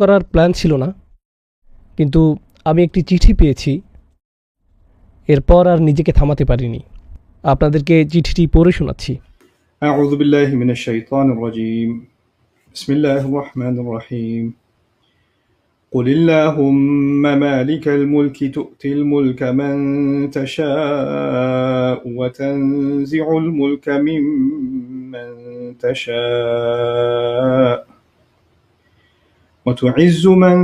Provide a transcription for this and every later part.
করার প্ল্যান ছিল না, কিন্তু আমি একটি চিঠি পেয়েছি। এরপর আর নিজেকে থামাতে পারিনি। আপনাদেরকে চিঠিটি পড়ে শোনাচ্ছি। أعوذ بالله من الشيطان الرجيم بسم الله الرحمن الرحيم قل اللهم مالك الملك تؤتي الملك من تشاء وتنزع الملك ممن تشاء وتعز من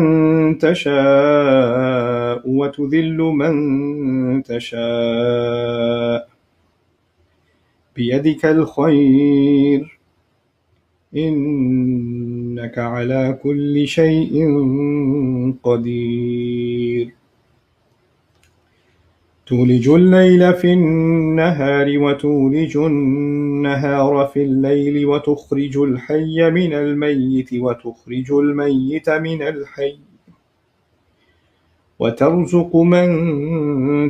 تشاء وتذل من تشاء بيدك الخير إنك على كل شيء قدير تولج الليل في النهار وتولج النهار في الليل وتخرج الحي من الميت وتخرج الميت من الحي وترزق من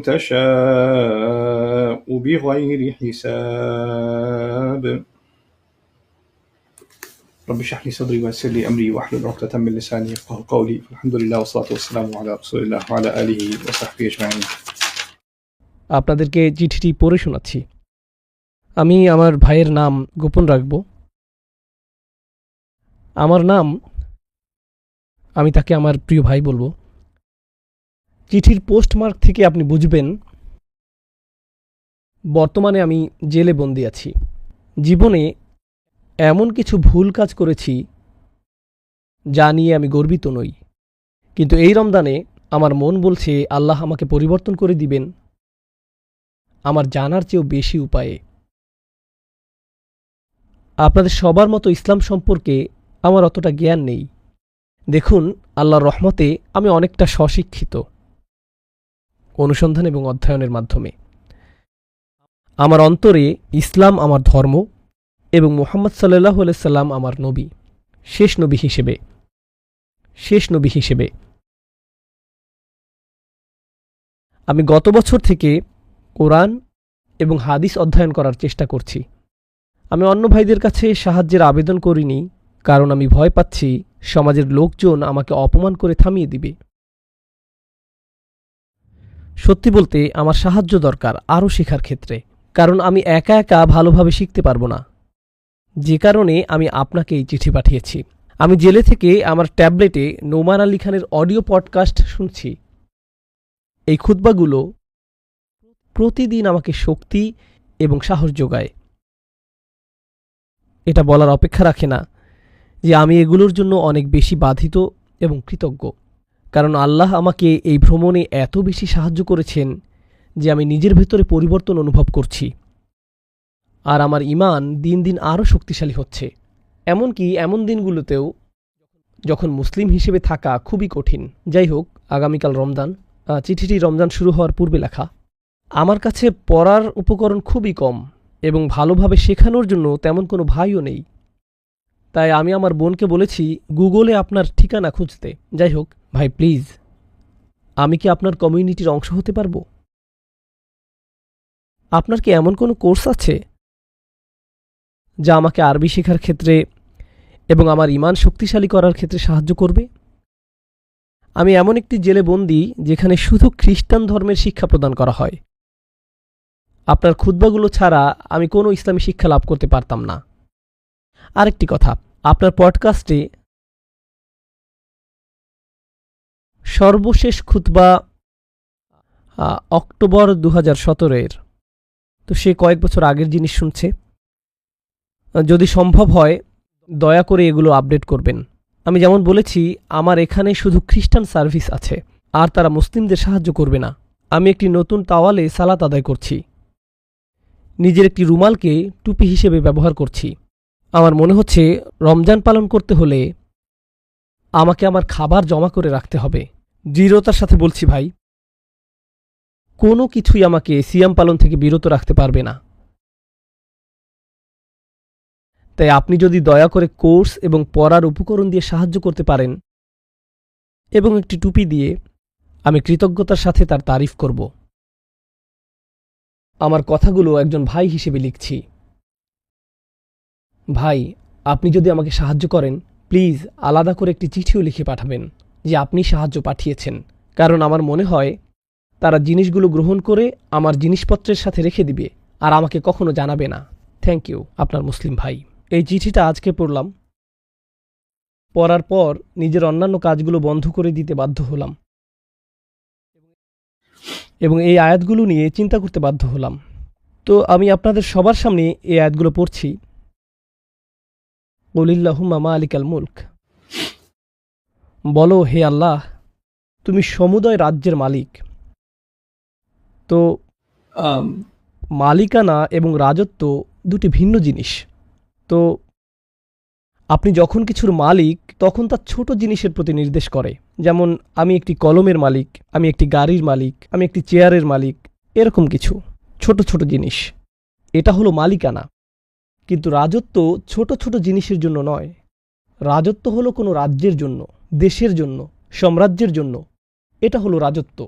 تشاء بغير حساب رب اشرح لي صدري ويسر لي أمري واحلل عقدة من لساني يفقهوا قولي الحمد لله والصلاة والسلام على رسول الله وعلى آله وصحبه أجمعين আপনাদেরকে চিঠিটি পড়ে শোনাচ্ছি। আমি আমার ভাইয়ের নাম গোপন রাখব। আমার নাম, আমি তাকে আমার প্রিয় ভাই বলবো। চিঠির পোস্টমার্ক থেকে আপনি বুঝবেন বর্তমানে আমি জেলে বন্দি আছি। জীবনে এমন কিছু ভুল কাজ করেছি যা নিয়ে আমি গর্বিত নই, কিন্তু এই রমজানে আমার মন বলছে আল্লাহ আমাকে পরিবর্তন করে দিবেন আমার জানার চেয়েও বেশি উপায়ে। আপনাদের সবার মতো ইসলাম সম্পর্কে আমার অতটা জ্ঞান নেই। দেখুন, আল্লাহর রহমতে আমি অনেকটা স্বশিক্ষিত অনুসন্ধান এবং অধ্যয়নের মাধ্যমে। আমার অন্তরে ইসলাম আমার ধর্ম এবং মুহাম্মদ সাল্লাল্লাহু আলাইহি সাল্লাম আমার নবী, শেষ নবী হিসেবে। আমি গত বছর থেকে কোরআন এবং হাদিস অধ্যয়ন করার চেষ্টা করছি। আমি অন্য ভাইদের কাছে সাহায্যের আবেদন করিনি, কারণ আমি ভয় পাচ্ছি সমাজের লোকজন আমাকে অপমান করে থামিয়ে দিবে। সত্যি বলতে আমার সাহায্য দরকার আরও শেখার ক্ষেত্রে, কারণ আমি একা একা ভালোভাবে শিখতে পারবো না। যে কারণে আমি আপনাকে এই চিঠি পাঠিয়েছি। আমি জেলে থেকে আমার ট্যাবলেটে নোমান আলী খানের অডিও পডকাস্ট শুনছি। এই খুতবাগুলো প্রতিদিন আমাকে শক্তি এবং সাহস যোগায়। এটা বলার অপেক্ষা রাখে না যে আমি এগুলোর জন্য অনেক বেশি বাধিত এবং কৃতজ্ঞ, কারণ আল্লাহ আমাকে এই ভ্রমণে এত বেশি সাহায্য করেছেন যে আমি নিজের ভেতরে পরিবর্তন অনুভব করছি, আর আমার ঈমান দিন দিন আরও শক্তিশালী হচ্ছে। এমনকি এমন দিনগুলোতেও যখন মুসলিম হিসেবে থাকা খুবই কঠিন। যাই হোক, আগামীকাল রমজান। চিঠিটি রমজান শুরু হওয়ার পূর্বে লেখা। আমার কাছে পড়ার উপকরণ খুবই কম এবং ভালোভাবে শেখানোর জন্য তেমন কোনো ভাইও নেই। তাই আমি আমার বোনকে বলেছি গুগলে আপনার ঠিকানা খুঁজতে। যাই হোক ভাই, প্লিজ, আমি কি আপনার কমিউনিটির অংশ হতে পারবো? আপনার কি এমন কোনো কোর্স আছে যা আমাকে আরবি শেখার ক্ষেত্রে এবং আমার ঈমান শক্তিশালী করার ক্ষেত্রে সাহায্য করবে? আমি এমন একটি জেলে বন্দী যেখানে শুধু খ্রিস্টান ধর্মের শিক্ষা প্রদান করা হয়। আপনার খুতবাগুলো ছাড়া আমি কোনো ইসলামী শিক্ষা লাভ করতে পারতাম না। আরেকটি কথা, আপনার পডকাস্টে সর্বশেষ খুতবা অক্টোবর 2017-এর, তো সে কয়েক বছর আগের জিনিস শুনছে। যদি সম্ভব হয় দয়া করে এগুলো আপডেট করবেন। আমি যেমন বলেছি, আমার এখানে শুধু খ্রিস্টান সার্ভিস আছে, আর তারা মুসলিমদের সাহায্য করবে না। আমি একটি নতুন তাওয়ালে সালাত আদায় করছি, নিজের একটি রুমালকে টুপি হিসেবে ব্যবহার করছি। আমার মনে হচ্ছে রমজান পালন করতে হলে আমাকে আমার খাবার জমা করে রাখতে হবে। দৃঢ়তার সাথে বলছি ভাই, কোনো কিছুই আমাকে সিয়াম পালন থেকে বিরত রাখতে পারবে না। তাই আপনি যদি দয়া করে কোর্স এবং পড়ার উপকরণ দিয়ে সাহায্য করতে পারেন এবং একটি টুপি দিয়ে, আমি কৃতজ্ঞতার সাথে তার তারিফ করব। আমার কথাগুলো একজন ভাই হিসেবে লিখছি। ভাই, আপনি যদি আমাকে সাহায্য করেন, প্লিজ আলাদা করে একটি চিঠিও লিখে পাঠাবেন যে আপনি সাহায্য পাঠিয়েছেন, কারণ আমার মনে হয় তারা জিনিসগুলো গ্রহণ করে আমার জিনিসপত্রের সাথে রেখে দিবে আর আমাকে কখনো জানাবে না। থ্যাংক ইউ, আপনার মুসলিম ভাই। এই চিঠিটা আজকে পড়লাম, পড়ার পর নিজের অন্যান্য কাজগুলো বন্ধ করে দিতে বাধ্য হলাম এবং এই আয়াতগুলো নিয়ে চিন্তা করতে বাধ্য হলাম। তো আমি আপনাদের সবার সামনে এই আয়াতগুলো পড়ছি। কুলিল্লাহুম্মা মালিকাল মুলক, বলো হে আল্লাহ, তুমি সমুদয় রাজ্যের মালিক। তো মালিকানা এবং রাজত্ব দুটি ভিন্ন জিনিস। তো আপনি যখন কিছুর মালিক তখন তা ছোট জিনিসের প্রতি নির্দেশ করে, যেমন আমি একটি কলমের মালিক, আমি একটি গাড়ির মালিক, আমি একটি চেয়ারের মালিক, এরকম কিছু ছোট ছোট জিনিস। এটা হলো মালিকানা। কিন্তু রাজত্ব ছোট ছোট জিনিসের জন্য নয়। রাজত্ব হলো কোনো রাজ্যের জন্য, দেশের জন্য, সাম্রাজ্যের জন্য। এটা হলো রাজত্ব।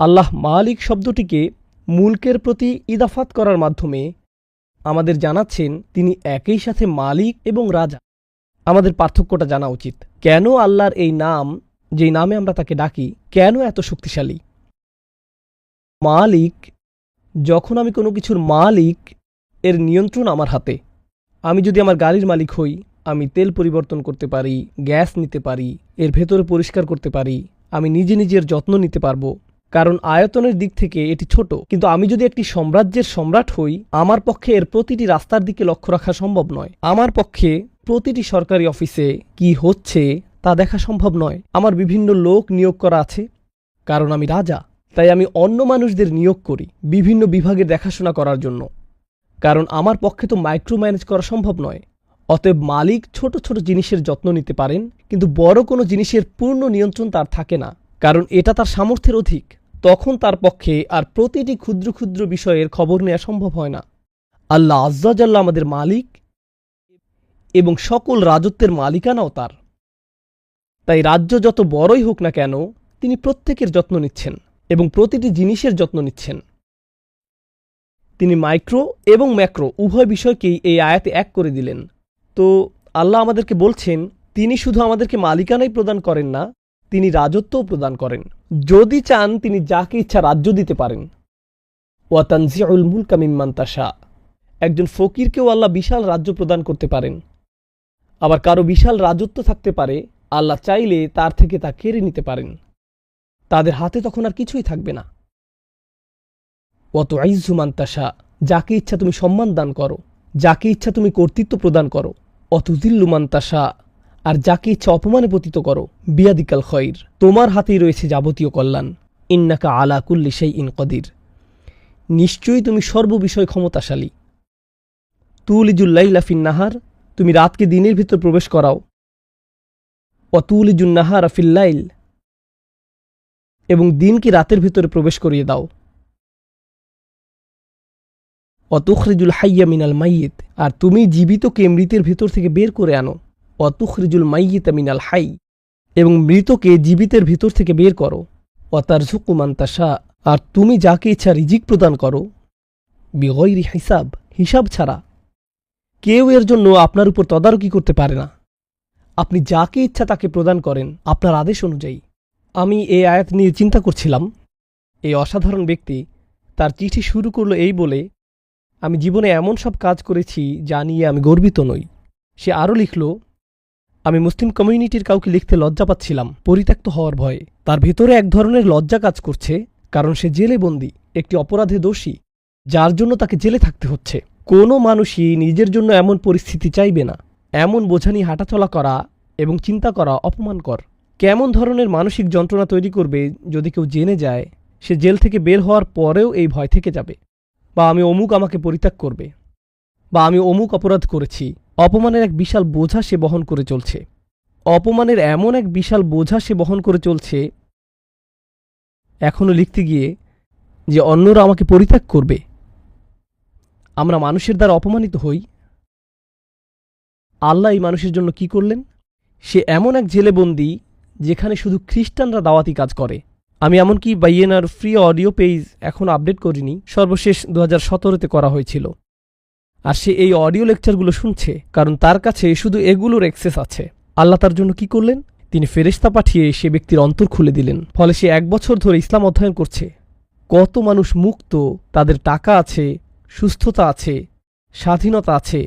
আল্লাহ মালিক শব্দটিকে মুলকের প্রতি ইদাফাত করার মাধ্যমে আমাদের জানাচ্ছেন তিনি একই সাথে মালিক এবং রাজা। আমাদের পার্থক্যটা জানা উচিত। কেন আল্লাহর এই নাম, যেই নামে আমরা তাকে ডাকি, কেন এত শক্তিশালী? মালিক, যখন আমি কোনো কিছুর মালিক, এর নিয়ন্ত্রণ আমার হাতে। আমি যদি আমার গাড়ির মালিক হই, আমি তেল পরিবর্তন করতে পারি, গ্যাস নিতে পারি, এর ভেতরে পরিষ্কার করতে পারি, আমি নিজে নিজের যত্ন নিতে পারবো, কারণ আয়তনের দিক থেকে এটি ছোট। কিন্তু আমি যদি একটি সাম্রাজ্যের সম্রাট হই, আমার পক্ষে এর প্রতিটি রাস্তার দিকে লক্ষ্য রাখা সম্ভব নয়। আমার পক্ষে প্রতিটি সরকারি অফিসে কি হচ্ছে তা দেখা সম্ভব নয়। আমার বিভিন্ন লোক নিয়োগ করা আছে, কারণ আমি রাজা। তাই আমি অন্য মানুষদের নিয়োগ করি বিভিন্ন বিভাগের দেখাশোনা করার জন্য, কারণ আমার পক্ষে তো মাইক্রো ম্যানেজ করা সম্ভব নয়। অতএব মালিক ছোট ছোট জিনিসের যত্ন নিতে পারেন, কিন্তু বড় কোনো জিনিসের পূর্ণ নিয়ন্ত্রণ তার থাকে না, কারণ এটা তার সামর্থ্যের অধিক। তখন তার পক্ষে আর প্রতিটি ক্ষুদ্র ক্ষুদ্র বিষয়ের খবর নেওয়া সম্ভব হয় না। আল্লাহ আজ্জা জাল্লা আমাদের মালিক এবং সকল রাজত্বের মালিকানাও তার। তাই রাজ্য যত বড়ই হোক না কেন, তিনি প্রত্যেকের যত্ন নিচ্ছেন এবং প্রতিটি জিনিসের যত্ন নিচ্ছেন। তিনি মাইক্রো এবং ম্যাক্রো উভয় বিষয়কেই এই আয়াতে এক করে দিলেন। তো আল্লাহ আমাদেরকে বলছেন তিনি শুধু আমাদেরকে মালিকানাই প্রদান করেন না, তিনি রাজত্বও প্রদান করেন। যদি চান তিনি যাকে ইচ্ছা রাজ্য দিতে পারেন। ওয়া তানজিউল মুলকা মিম্মান তাশা, একজন ফকিরকেও আল্লাহ বিশাল রাজ্য প্রদান করতে পারেন। আবার কারো বিশাল রাজত্ব থাকতে পারে, আল্লাহ চাইলে তার থেকে তা কেড়ে নিতে পারেন। তাদের হাতে তখন আর কিছুই থাকবে না। ওয়া তুইজ্জু মান তাশা, যাকে ইচ্ছা তুমি সম্মান দান করো, যাকে ইচ্ছা তুমি কর্তৃত্ব প্রদান করো। ওয়া তুযিল্লু মান তাশা, আর যাকে ইচ্ছা অপমানে পতিত করো। বিয়াদিকাল খৈর, তোমার হাতেই রয়েছে যাবতীয় কল্যাণ। ইন্নাকা আলা কুল্লি শাইইন কদির, নিশ্চয়ই তুমি সর্ববিষয় ক্ষমতাশালী। তুলিজুল লাইলা ফিন নাহার, তুমি রাতকে দিনের ভিতর প্রবেশ করাও। ওয়া তুলিজুন নাহারা ফিল লাইল, এবং দিনকে রাতের ভিতরে প্রবেশ করিয়ে দাও। ওয়া তুখরিজুল হাইয়্যা মিনাল মাইয়িত, আর তুমি জীবিতকে মৃতের ভিতর থেকে বের করে আনো। ওয়া তুখরিজুল মাইয়িতা মিনাল হাই, এবং মৃতকে জীবিতের ভিতর থেকে বের করো। ওয়া তারযুকু মান তাশা, আর তুমি যাকে ইচ্ছা রিজিক প্রদান করো। বিগয়রি হিসাব, হিসাব ছাড়া। কেউ এর জন্য আপনার উপর তদারকি করতে পারে না। আপনি যাকে ইচ্ছা তাকে প্রদান করেন আপনার আদেশ অনুযায়ী। আমি এই আয়াত নিয়ে চিন্তা করছিলাম। এই অসাধারণ ব্যক্তি তার চিঠি শুরু করলো এই বলে, আমি জীবনে এমন সব কাজ করেছি যা নিয়ে আমি গর্বিত নই। সে আরও লিখল, আমি মুসলিম কমিউনিটির কাউকে লিখতে লজ্জা পাচ্ছিলাম পরিত্যক্ত হওয়ার ভয়ে। তার ভেতরে এক ধরনের লজ্জা কাজ করছে, কারণ সে জেলে বন্দী, একটি অপরাধে দোষী, যার জন্য তাকে জেলে থাকতে হচ্ছে। কোনো মানুষই নিজের জন্য এমন পরিস্থিতি চাইবে না। এমন বোঝা নিয়ে হাঁটাচলা করা এবং চিন্তা করা অপমানকর। কেমন ধরনের মানসিক যন্ত্রণা তৈরি করবে যদি কেউ জেনে যায় সে জেল থেকে বের হওয়ার পরেও এই ভয় থেকে যাবে, বা আমি অমুক আমাকে পরিত্যাগ করবে, বা আমি অমুক অপরাধ করেছি। অপমানের এক বিশাল বোঝা সে বহন করে চলছে। অপমানের এমন এক বিশাল বোঝা সে বহন করে চলছে এখনও লিখতে গিয়ে যে অন্যরা আমাকে পরিত্যাগ করবে। আমরা মানুষের দ্বারা অপমানিত হই। আল্লাহ এই মানুষের জন্য কি করলেন? সে এমন এক জেলে বন্দী যেখানে শুধু খ্রিস্টানরা দাওয়াতি কাজ করে। আমি এমনকি বাইয়েনার ফ্রি অডিও পেজ এখন আপডেট করিনি, সর্বশেষ 2017-তে করা হয়েছিল। আর সে এই অডিও লেকচারগুলো শুনছে কারণ তার কাছে শুধু এগুলোর অ্যাক্সেস আছে। আল্লাহ তার জন্য কি করলেন? তিনি ফেরেশতা পাঠিয়ে সে ব্যক্তির অন্তর খুলে দিলেন। ফলে সে 1 বছর ধরে ইসলাম অধ্যয়ন করছে। কত মানুষ মুক্ত, তাদের টাকা আছে, সুস্থতা আছে, স্বাধীনতা আছে,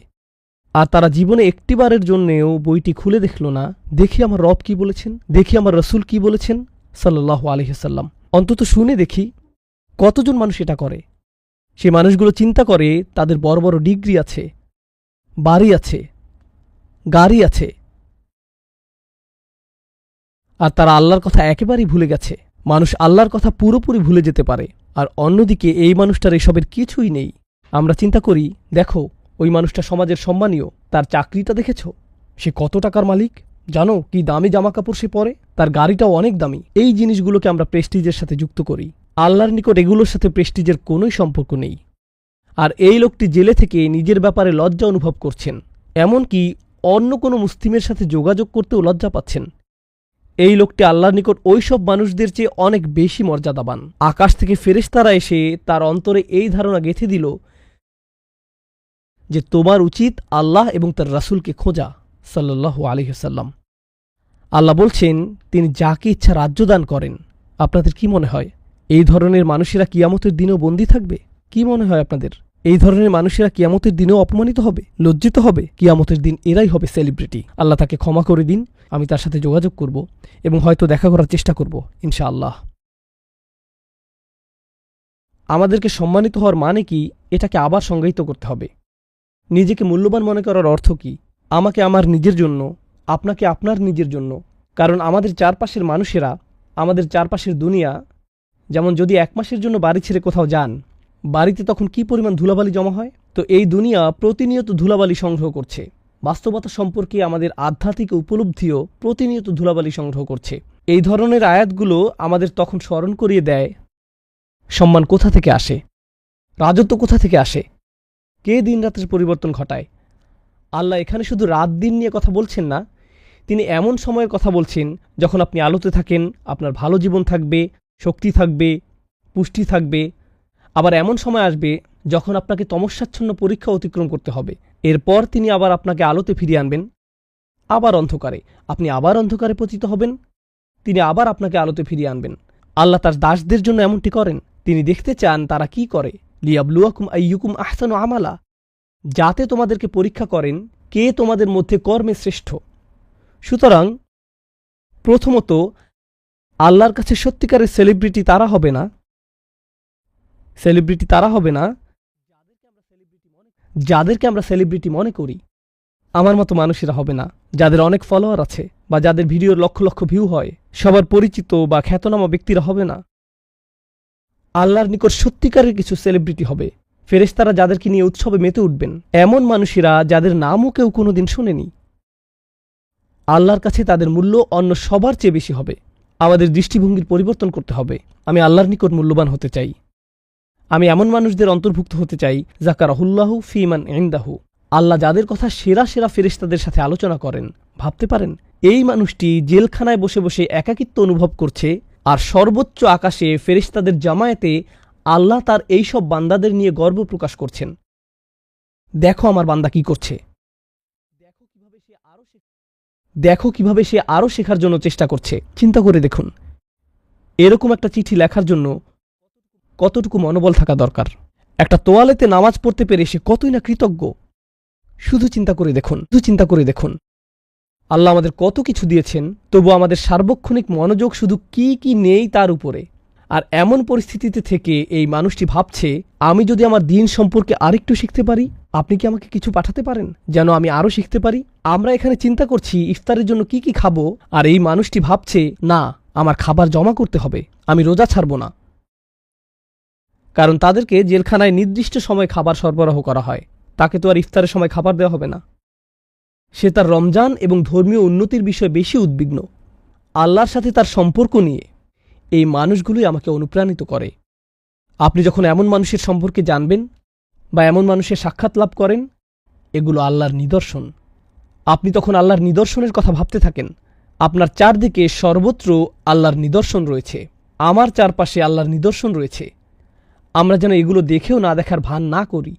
আর তারা জীবনে একটিবারের জন্যেও বইটি খুলে দেখল না, দেখি আমার রব কি বলেছেন, দেখি আমার রসুল কি বলেছেন সাল্লাল্লাহু আলাইহি ওয়াসাল্লাম। অন্তত শুনে দেখি কতজন মানুষ এটা করে। সে মানুষগুলো চিন্তা করে তাদের বড় বড় ডিগ্রি আছে, বাড়ি আছে, গাড়ি আছে, আর তারা আল্লাহর কথা একেবারেই ভুলে গেছে। মানুষ আল্লাহর কথা পুরোপুরি ভুলে যেতে পারে, আর অন্যদিকে এই মানুষটার এসবের কিছুই নেই। আমরা চিন্তা করি, দেখো ওই মানুষটা সমাজের সম্মানীয়, তার চাকরিটা দেখেছ, সে কত টাকার মালিক, জানো কি দামি জামাকাপড় সে পরে, তার গাড়িটাও অনেক দামি। এই জিনিসগুলোকে আমরা প্রেস্টিজের সাথে যুক্ত করি। আল্লাহর নিকট এগুলোর সাথে প্রেস্টিজের কোনোই সম্পর্ক নেই। আর এই লোকটি জেলে থেকে নিজের ব্যাপারে লজ্জা অনুভব করছেন, এমনকি অন্য কোনো মুসলিমের সাথে যোগাযোগ করতেও লজ্জা পাচ্ছেন। এই লোকটি আল্লাহর নিকট ওই সব মানুষদের চেয়ে অনেক বেশি মর্যাদাবান। আকাশ থেকে ফেরেশতারা এসে তার অন্তরে এই ধারণা গেঁথে দিল যে তোমার উচিত আল্লাহ এবং তার রাসূলকে খোঁজা সাল্লাল্লাহু আলাইহি ওয়াসাল্লাম। আল্লাহ বলছেন তিনি যাকে ইচ্ছা রাজ্য দান করেন। আপনাদের কি মনে হয় এই ধরনের মানুষেরা কিয়ামতের দিনেও বন্দী থাকবে? কি মনে হয় আপনাদের এই ধরনের মানুষেরা কিয়ামতের দিনেও অপমানিত হবে, লজ্জিত হবে? কিয়ামতের দিন এরাই হবে সেলিব্রিটি। আল্লাহ তাকে ক্ষমা করে দিন। আমি তার সাথে যোগাযোগ করব এবং হয়তো দেখা করার চেষ্টা করব ইনশাআল্লাহ। আমাদেরকে সম্মানিত হওয়ার মানে কি, এটাকে আবার সংজ্ঞায়িত করতে হবে। নিজেকে মূল্যবান মনে করার অর্থ কি? আমাকে আমার নিজের জন্য, আপনাকে আপনার নিজের জন্য। কারণ আমাদের চারপাশের মানুষেরা, আমাদের চারপাশের দুনিয়া, যেমন যদি 1 মাসের জন্য বাড়ি ছেড়ে কোথাও যান, বাড়িতে তখন কি পরিমাণ ধুলাবালি জমা হয়। তো এই দুনিয়া প্রতিনিয়ত ধুলাবালি সংগ্রহ করছে। বাস্তবতা সম্পর্কে আমাদের আধ্যাত্মিক উপলব্ধিও প্রতিনিয়ত ধুলাবালি সংগ্রহ করছে। এই ধরনের আয়াতগুলো আমাদের তখন স্মরণ করিয়ে দেয় সম্মান কোথা থেকে আসে, রাজত্ব কোথা থেকে আসে, কে দিন রাতের পরিবর্তন ঘটায়। আল্লাহ এখানে শুধু রাত দিন নিয়ে কথা বলছেন না, তিনি এমন সময়ের কথা বলছেন যখন আপনি আলোতে থাকেন, আপনার ভালো জীবন থাকবে, শক্তি থাকবে, পুষ্টি থাকবে। আবার এমন সময় আসবে যখন আপনাকে তমস্যাচ্ছন্ন পরীক্ষা অতিক্রম করতে হবে। এরপর তিনি আবার আপনাকে আলোতে ফিরিয়ে আনবেন, আবার অন্ধকারে, আপনি আবার অন্ধকারে পতিত হবেন, তিনি আবার আপনাকে আলোতে ফিরিয়ে আনবেন। আল্লাহ তার দাসদের জন্য এমনটি করেন। তিনি দেখতে চান তারা কি করে। লিয়াবলুয়াকুম আইয়ুকুম আহসানু আমালা, যাতে তোমাদেরকে পরীক্ষা করেন কে তোমাদের মধ্যে কর্মে শ্রেষ্ঠ। সুতরাং প্রথমত আল্লাহর কাছে সত্যিকারের সেলিব্রিটি তারা হবে না, যাদেরকে আমরা সেলিব্রিটি মনে করি। আমার মতো মানুষেরা হবে না, যাদের অনেক ফলোয়ার আছে বা যাদের ভিডিওর লক্ষ লক্ষ ভিউ হয়, সবার পরিচিত বা খ্যাতনামা ব্যক্তিরা হবে না। আল্লাহর নিকট সত্যিকারের কিছু সেলিব্রিটি হবে। ফেরেশতারা যাদেরকে নিয়ে উৎসবে মেতে উঠবেন, এমন মানুষেরা যাদের নামও কেউ কোনোদিন শোনেনি। আল্লাহর কাছে তাদের মূল্য অন্য সবার চেয়ে বেশি হবে। আমাদের দৃষ্টিভঙ্গির পরিবর্তন করতে হবে। আমি আল্লাহর নিকট মূল্যবান হতে চাই। আমি এমন মানুষদের অন্তর্ভুক্ত হতে চাই যাকারাহুল্লাহু ফিমান ইনদাহু। আল্লাহ যাদের কথা সেরা সেরা ফেরেশতাদের সাথে আলোচনা করেন। ভাবতে পারেন এই মানুষটি জেলখানায় বসে বসে একাকিত্ব অনুভব করছে, আর সর্বোচ্চ আকাশে ফেরেশতাদের জামায়াতে আল্লাহ তার এই সব বান্দাদের নিয়ে গর্ব প্রকাশ করছেন। দেখো আমার বান্দা কি করছে, দেখো কিভাবে সে আরও শেখার জন্য চেষ্টা করছে। চিন্তা করে দেখুন, এরকম একটা চিঠি লেখার জন্য কতটুকু মনোবল থাকা দরকার। একটা তোয়ালেতে নামাজ পড়তে পেরে সে কতই না কৃতজ্ঞ। শুধু চিন্তা করে দেখুন আল্লাহ আমাদের কত কিছু দিয়েছেন, তবু আমাদের সার্বক্ষণিক মনোযোগ শুধু কি কি নেই তার উপরে। আর এমন পরিস্থিতিতে থেকে এই মানুষটি ভাবছে, আমি যদি আমার দিন সম্পর্কে আরেকটু শিখতে পারি, আপনি কি আমাকে কিছু পাঠাতে পারেন যেন আমি আরও শিখতে পারি? আমরা এখানে চিন্তা করছি ইফতারের জন্য কি কি খাবো, আর এই মানুষটি ভাবছে না, আমার খাবার জমা করতে হবে, আমি রোজা ছাড়ব না। কারণ তাদেরকে জেলখানায় নির্দিষ্ট সময় খাবার সরবরাহ করা হয়, তাকে তো আর ইফতারের সময় খাবার দেওয়া হবে না। সে তার রমজান এবং ধর্মীয় উন্নতির বিষয়ে বেশি উদ্বিগ্ন, আল্লাহর সাথে তার সম্পর্ক নিয়ে। এই মানুষগুলোই আমাকে অনুপ্রাণিত করে। আপনি যখন এমন মানুষের সম্পর্কে জানবেন বা এমন মানুষের সাক্ষাৎ লাভ করেন, এগুলো আল্লাহর নিদর্শন। আপনি তখন আল্লাহর নিদর্শনের কথা ভাবতে থাকেন। আপনার চারদিকে সর্বত্র আল্লাহর নিদর্শন রয়েছে, আমার চারপাশে আল্লাহর নিদর্শন রয়েছে। আমরা যেন এগুলো দেখেও না দেখার ভান না করি,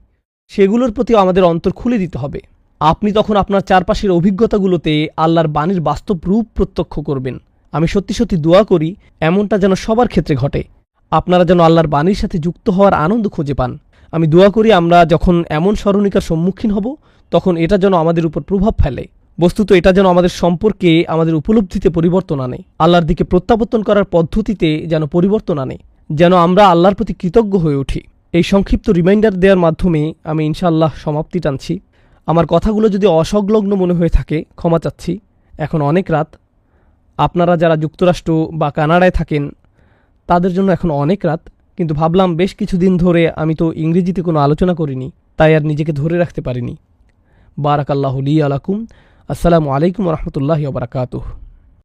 সেগুলোর প্রতিও আমাদের অন্তর খুলে দিতে হবে। আপনি তখন আপনার চারপাশের অভিজ্ঞতাগুলোতে আল্লাহর বাণীর বাস্তব রূপ প্রত্যক্ষ করবেন। আমি সত্যি সত্যি দোয়া করি এমনটা যেন সবার ক্ষেত্রে ঘটে। আপনারা যেন আল্লাহর বাণীর সাথে যুক্ত হওয়ার আনন্দ খুঁজে পান। আমি দোয়া করি আমরা যখন এমন স্মরণিকার সম্মুখীন হব তখন এটা যেন আমাদের উপর প্রভাব ফেলে। বস্তুত এটা যেন আমাদের সম্পর্কে, আমাদের উপলব্ধিতে পরিবর্তন আনে, আল্লাহর দিকে প্রত্যাবর্তন করার পদ্ধতিতে যেন পরিবর্তন আনে, যেন আমরা আল্লাহর প্রতি কৃতজ্ঞ হয়ে উঠি। এই সংক্ষিপ্ত রিমাইন্ডার দেওয়ার মাধ্যমে আমি ইনশাআল্লাহ সমাপ্তি টানছি। আমার কথাগুলো যদি অসংলগ্ন মনে হয়ে থাকে ক্ষমা চাচ্ছি। এখন অনেক রাত। আপনারা যারা যুক্তরাষ্ট্র বা কানাডায় থাকেন তাদের জন্য এখন অনেক রাত, কিন্তু ভাবলাম বেশ কিছুদিন ধরে আমি তো ইংরেজিতে কোনো আলোচনা করিনি, তাই আর নিজেকে ধরে রাখতে পারিনি। বারাকাল্লাহু লি আলাকুম। আসসালামু আলাইকুম ওয়া রাহমাতুল্লাহি ওয়া বারাকাতুহু।